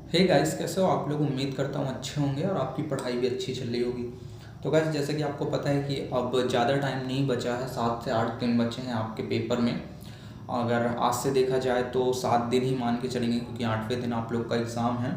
Hey guys, कैसे हो आप लोग। उम्मीद करता हूँ अच्छे होंगे और आपकी पढ़ाई भी अच्छी चल रही होगी। तो गाइस, जैसे कि आपको पता है कि अब ज़्यादा टाइम नहीं बचा है, 7 से 8 दिन बचे हैं आपके पेपर में। अगर आज से देखा जाए तो 7 दिन ही मान के चलेंगे, क्योंकि 8वें दिन आप लोग का एग्ज़ाम है।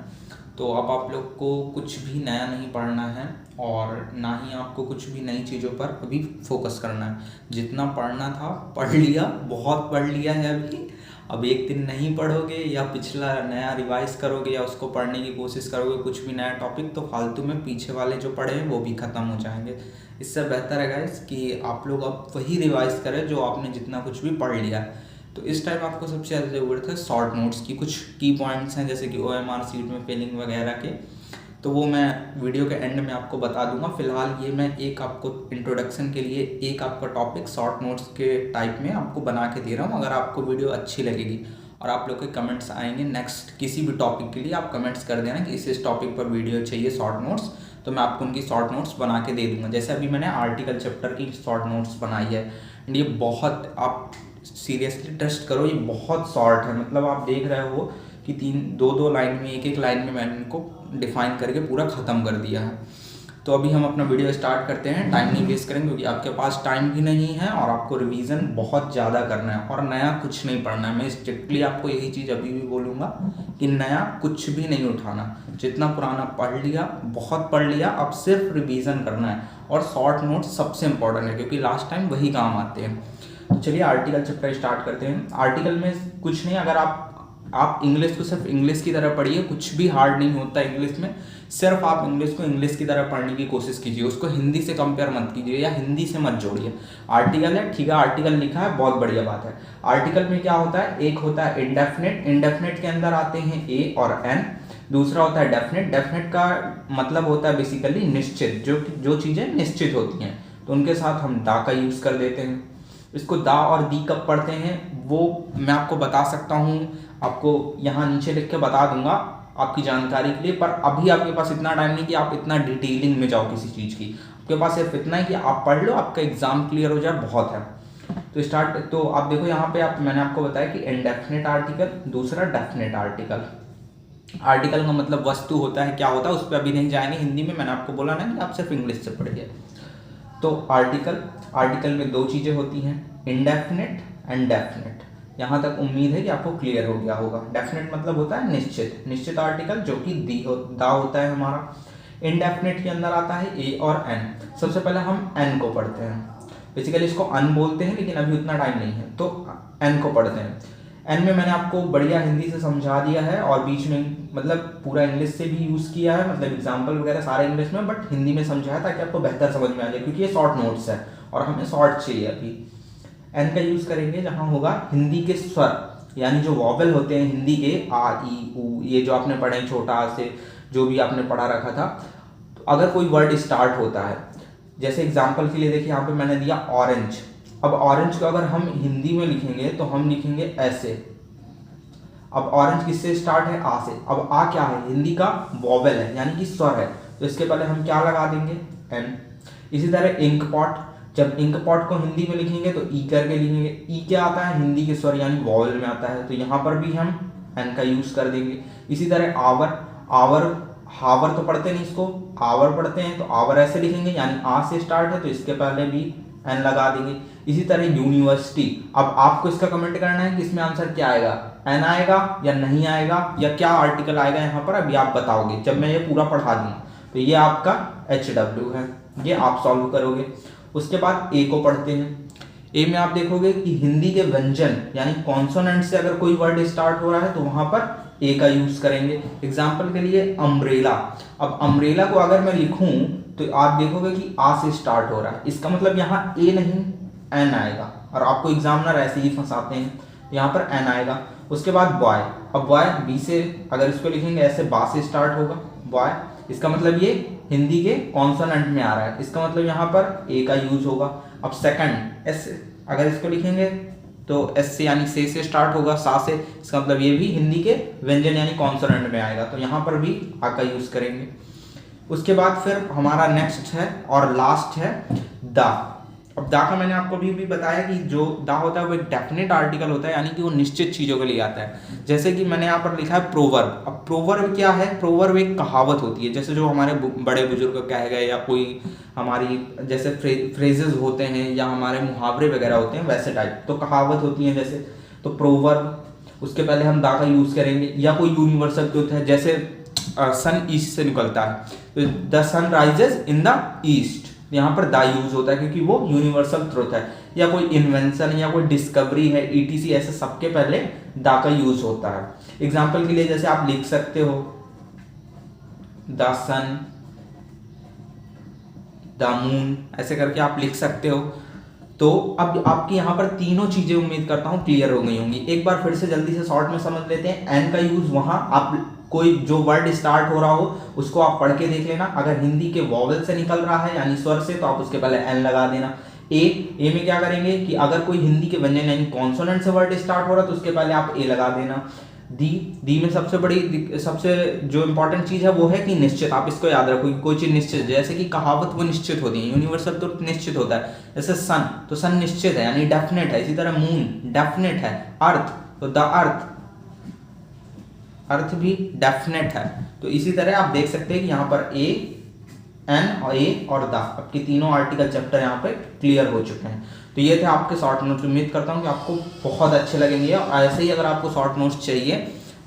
तो अब आप लोग को कुछ भी नया नहीं पढ़ना है और ना ही आपको कुछ भी नई चीज़ों पर अभी फोकस करना है। जितना पढ़ना था पढ़ लिया, बहुत पढ़ लिया है अभी। अब एक दिन नहीं पढ़ोगे या पिछला नया रिवाइज करोगे या उसको पढ़ने की कोशिश करोगे कुछ भी नया टॉपिक, तो फालतू में पीछे वाले जो पढ़े हैं वो भी ख़त्म हो जाएंगे। इससे बेहतर है गाइस कि आप लोग अब वही रिवाइज करें जो आपने जितना कुछ भी पढ़ लिया है। तो इस टाइम आपको सबसे ज़्यादा ज़रूरत है शॉर्ट नोट्स की। कुछ की पॉइंट्स हैं जैसे कि OMR शीट में फिलिंग वगैरह के, तो वो मैं वीडियो के एंड में आपको बता दूंगा। फिलहाल ये मैं एक आपको इंट्रोडक्शन के लिए एक आपका टॉपिक शॉर्ट नोट्स के टाइप में आपको बना के दे रहा हूँ। अगर आपको वीडियो अच्छी लगेगी और आप लोग के कमेंट्स आएंगे नेक्स्ट किसी भी टॉपिक के लिए, आप कमेंट्स कर देना कि इस टॉपिक पर वीडियो चाहिए शॉर्ट नोट्स, तो मैं आपको उनकी शॉर्ट नोट्स बना के दे दूंगा। जैसे अभी मैंने आर्टिकल चैप्टर की शॉर्ट नोट्स बनाई है, एंड ये बहुत, आप सीरियसली टेस्ट करो, ये बहुत शॉर्ट है। मतलब आप देख रहे हो कि दो दो लाइन में, एक एक लाइन में मैंने इनको डिफाइन करके पूरा ख़त्म कर दिया है। तो अभी हम अपना वीडियो स्टार्ट करते हैं। टाइम नहीं वेस्ट करेंगे क्योंकि आपके पास टाइम भी नहीं है और आपको रिवीजन बहुत ज़्यादा करना है और नया कुछ नहीं पढ़ना है। मैं स्ट्रिक्टली आपको यही चीज़ अभी भी बोलूँगा कि नया कुछ भी नहीं उठाना। जितना पुराना पढ़ लिया, बहुत पढ़ लिया, अब सिर्फ रिवीजन करना है। और शॉर्ट नोट्स सबसे इंपॉर्टेंट है क्योंकि लास्ट टाइम वही काम आते हैं। तो चलिए आर्टिकल चैप्टर स्टार्ट करते हैं। आर्टिकल में कुछ नहीं, अगर आप इंग्लिश को सिर्फ इंग्लिश की तरह पढ़िए, कुछ भी हार्ड नहीं होता इंग्लिश में। सिर्फ आप इंग्लिश को इंग्लिश की तरह पढ़ने की कोशिश कीजिए, उसको हिंदी से कंपेयर मत कीजिए या हिंदी से मत जोड़िए। आर्टिकल है, ठीक है, आर्टिकल लिखा है, बहुत बढ़िया बात है। आर्टिकल में क्या होता है, एक होता है इंडेफिनिट, इंडेफिनिट के अंदर आते हैं ए और एन। दूसरा होता है डेफिनेट, डेफिनेट का मतलब होता है बेसिकली निश्चित, जो चीज़ें निश्चित होती हैं, तो उनके साथ हम दा का यूज़ कर देते हैं। इसको दा और दी कब पढ़ते हैं वो मैं आपको बता सकता हूँ, आपको यहाँ नीचे लिख के बता दूंगा आपकी जानकारी के लिए। पर अभी आपके पास इतना टाइम नहीं कि आप इतना डिटेलिंग में जाओ किसी चीज़ की। आपके पास सिर्फ इतना है कि आप पढ़ लो, आपका एग्जाम क्लियर हो जाए, बहुत है। तो आप देखो यहाँ पे, मैंने आपको बताया कि इनडेफिनेट आर्टिकल, दूसरा डेफिनेट आर्टिकल। आर्टिकल का मतलब वस्तु होता है, क्या होता है उस पर अभी नहीं जाएंगे हिंदी में, मैंने आपको बोला ना कि आप सिर्फ इंग्लिश से पढ़िए। तो आर्टिकल में दो चीज़ें होती हैं, इंडेफिनेट एंड डेफिनेट। यहाँ तक उम्मीद है कि आपको क्लियर हो गया होगा। डेफिनेट मतलब होता है निश्चित, निश्चित आर्टिकल जो कि दा होता है हमारा। इनडेफिनेट के अंदर आता है ए और एन। सबसे पहले हम एन को पढ़ते हैं, बेसिकली इसको अन बोलते हैं लेकिन अभी उतना टाइम नहीं है, तो एन को पढ़ते हैं। एन में मैंने आपको बढ़िया हिंदी से समझा दिया है और बीच में मतलब पूरा इंग्लिश से भी यूज़ किया है, मतलब एग्जाम्पल वगैरह सारे इंग्लिश में, बट हिंदी में समझाया ताकि आपको बेहतर समझ में आ जाए, क्योंकि ये शॉर्ट नोट्स है और हमें शॉर्ट चाहिए अभी। एन का यूज़ करेंगे जहाँ होगा हिंदी के स्वर, यानी जो वॉवेल होते हैं हिंदी के, आ ई ऊ, ये जो आपने पढ़े छोटा आ से, जो भी आपने पढ़ा रखा था। तो अगर कोई वर्ड स्टार्ट होता है, जैसे एग्जाम्पल के लिए देखिए यहाँ पे मैंने दिया ऑरेंज। अब ऑरेंज को अगर हम हिंदी में लिखेंगे तो हम लिखेंगे ऐसे। अब ऑरेंज किससे स्टार्ट है, आ से। अब आ क्या है, हिंदी का वॉवेल है, यानी कि स्वर है, तो इसके पहले हम क्या लगा देंगे, एन। इसी तरह इंक पॉट, जब इंक पॉट को हिंदी में लिखेंगे तो ई करके लिखेंगे। ई क्या आता है, हिंदी के स्वर यानी वॉवेल में आता है, तो यहाँ पर भी हम एन का यूज कर देंगे। इसी तरह आवर, आवर, हावर तो पढ़ते नहीं, इसको आवर पढ़ते हैं, तो आवर ऐसे लिखेंगे, यानी आ से स्टार्ट है तो इसके पहले भी एन लगा देंगे। इसी तरह यूनिवर्सिटी, अब आपको इसका कमेंट करना है कि इसमें आंसर क्या आएगा, एन आएगा या नहीं आएगा, या क्या आर्टिकल आएगा यहाँ पर, अभी आप बताओगे जब मैं ये पूरा पढ़ा दूंगा। तो ये आपका HW है, ये आप सॉल्व करोगे। उसके बाद ए को पढ़ते हैं। ए में आप देखोगे कि हिंदी के व्यंजन यानी कॉन्सोनेंट से अगर कोई वर्ड स्टार्ट हो रहा है तो वहां पर ए का यूज करेंगे। एग्जाम्पल के लिए अम्ब्रेला। अब अम्ब्रेला को अगर मैं लिखूं तो आप देखोगे कि आ से स्टार्ट हो रहा है, इसका मतलब यहाँ ए नहीं एन आएगा, और आपको एग्जामिनर ऐसे ही फंसाते हैं, यहाँ पर एन आएगा। उसके बाद बॉय, अब बॉय बी से अगर इसको लिखेंगे ऐसे, बा से स्टार्ट होगा बॉय, इसका मतलब ये हिंदी के कॉन्सोनेंट में आ रहा है, इसका मतलब यहाँ पर ए का यूज होगा। अब सेकंड एस, अगर इसको लिखेंगे तो एस से यानी से स्टार्ट होगा, सा से, इसका मतलब ये भी हिंदी के व्यंजन यानी कॉन्सोनेंट में आएगा, तो यहाँ पर भी आ का यूज करेंगे। उसके बाद फिर हमारा नेक्स्ट है और लास्ट है दा। अब दा का मैंने आपको भी बताया कि जो दा होता है वो एक डेफिनेट आर्टिकल होता है, यानी कि वो निश्चित चीज़ों के लिए आता है। जैसे कि मैंने यहाँ पर लिखा है प्रोवर्ब। अब प्रोवर्ब क्या है? प्रोवर्ब एक कहावत होती है, जैसे जो हमारे बड़े बुजुर्ग कहे गए या कोई हमारी जैसे फ्रेजेस होते हैं या हमारे मुहावरे वगैरह होते हैं वैसे टाइप, तो कहावत होती है जैसे, तो प्रोवर्ब। उसके पहले हम दा का यूज़ करेंगे, या कोई यूनिवर्सल ट्रुथ है, जैसे सन ईस्ट से निकलता है तो the sun rises in the east, यहाँ पर दा यूज होता है क्योंकि वो यूनिवर्सल ट्रुथ है। या कोई इन्वेंशन या कोई डिस्कवरी है, ईटीसी, ऐसे सबके पहले दा का यूज होता है। एग्जाम्पल के लिए जैसे आप लिख सकते हो द सन, द मून, ऐसे करके आप लिख सकते हो। तो अब आपकी यहाँ पर तीनों चीजें उम्मीद करता हूँ क्लियर हो गई होंगी। एक बार फिर से जल्दी से शॉर्ट में समझ लेते हैं। एन का यूज वहां आप कोई जो वर्ड स्टार्ट हो रहा हो उसको आप पढ़ के देख लेना, अगर हिंदी के वॉवल से निकल रहा है यानी स्वर से, तो आप उसके पहले एन लगा देना। ए में क्या करेंगे कि अगर कोई हिंदी के व्यंजन यानी कॉन्सोनेंट से वर्ड स्टार्ट हो रहा है तो उसके पहले आप ए लगा देना। दी में सबसे जो इंपॉर्टेंट चीज है वो है कि निश्चित, आप इसको याद रखो कोई चीज निश्चित, जैसे कि कहावत वो निश्चित होती है, यूनिवर्सल तो निश्चित होता है। जैसे सन, तो सन निश्चित है यानी डेफिनेट है। इसी तरह मून डेफिनेट है। अर्थ, तो द अर्थ भी डेफिनेट है। तो इसी तरह आप देख सकते हैं कि यहाँ पर ए, एन और ए और द, आपके तीनों आर्टिकल चैप्टर यहाँ पे क्लियर हो चुके हैं। तो ये थे आपके शॉर्ट नोट्स। उम्मीद करता हूँ कि आपको बहुत अच्छे लगेंगे, और ऐसे ही अगर आपको शॉर्ट नोट्स चाहिए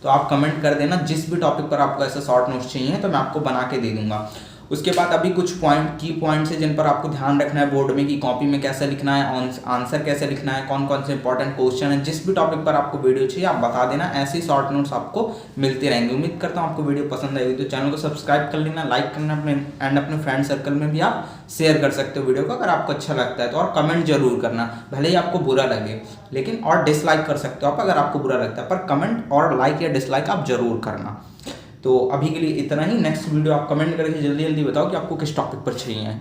तो आप कमेंट कर देना, जिस भी टॉपिक पर आपको ऐसे शॉर्ट नोट्स चाहिए तो मैं आपको बना के दे दूंगा। उसके बाद अभी कुछ की पॉइंट्स है जिन पर आपको ध्यान रखना है बोर्ड में, कि कॉपी में कैसे लिखना है, आंसर कैसे लिखना है, कौन कौन से इंपॉर्टेंट क्वेश्चन है। जिस भी टॉपिक पर आपको वीडियो चाहिए आप बता देना, ऐसे ही शॉर्ट नोट्स आपको मिलते रहेंगे। उम्मीद करता हूँ आपको वीडियो पसंद आएगी, तो चैनल को सब्सक्राइब कर लेना, लाइक करना, अपने फ्रेंड सर्कल में भी आप शेयर कर सकते हो वीडियो को अगर आपको अच्छा लगता है तो। और कमेंट जरूर करना, भले ही आपको बुरा लगे, लेकिन और डिसलाइक कर सकते हो आप अगर आपको बुरा लगता है, पर कमेंट और लाइक या डिसलाइक आप जरूर करना। तो अभी के लिए इतना ही। नेक्स्ट वीडियो आप कमेंट करके जल्दी जल्दी बताओ कि आपको किस टॉपिक पर चाहिए।